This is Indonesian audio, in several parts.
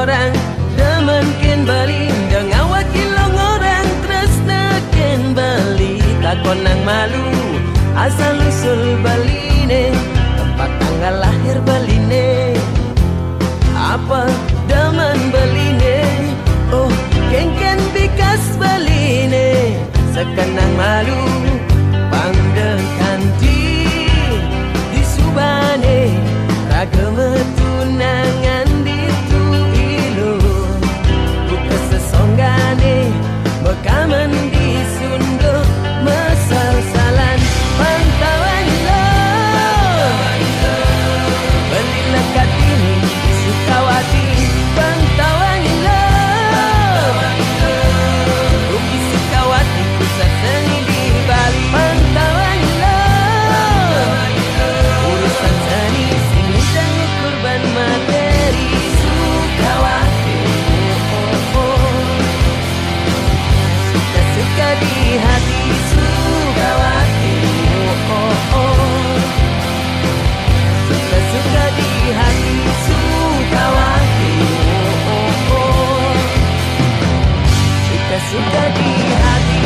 orang demen ken bali dengan wakilong orang tresna ken bali kakonang malu asal usul baline tempat tanggal lahir baline apa demen baline oh ken bikas baline sekenang malu pangdekan di subane ragam tunangan ditu ilo buka sesonggane bekaman di sundo mesal-salan pantauan lo belilah katini Sukawati pantauan lo rugi Sukawati pusat seni di Bali pantauan lo urusan seni sing kurban materi Sukawati suka-suka di hati Sukawati suka-suka di hati Sukawati suka-suka di hati.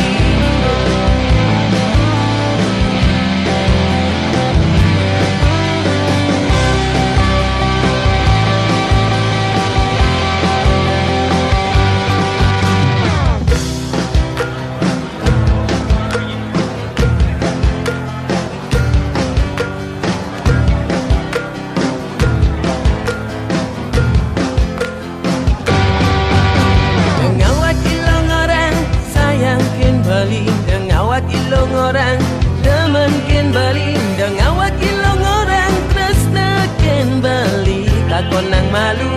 Ilong orang demen ken bali dengan wakilong orang tresna ken bali kakonang malu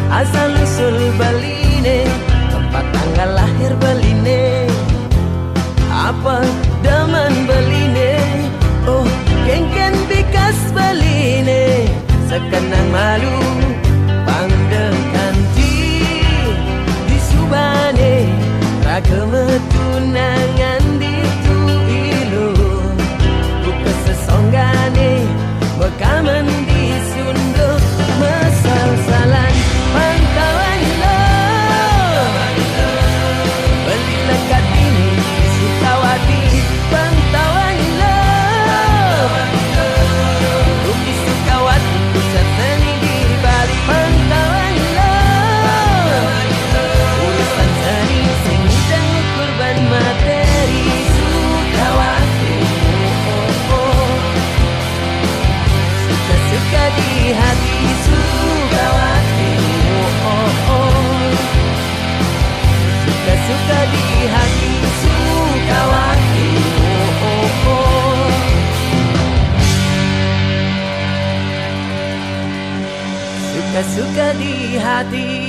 asal usul baline tempat tanggal lahir baline apa demen baline oh ken bikas baline sekenang malu pangdekan di subane ragam tunangan bekaman di sundo mesal-salan pantauan lo belilah katini Sukawati pantauan lo rugi Sukawati pusat seni di Bali pantauan lo urusan seni sing kurban materi Sukawati suka di hati Sukawati suka-suka di hati Sukawati suka-suka di hati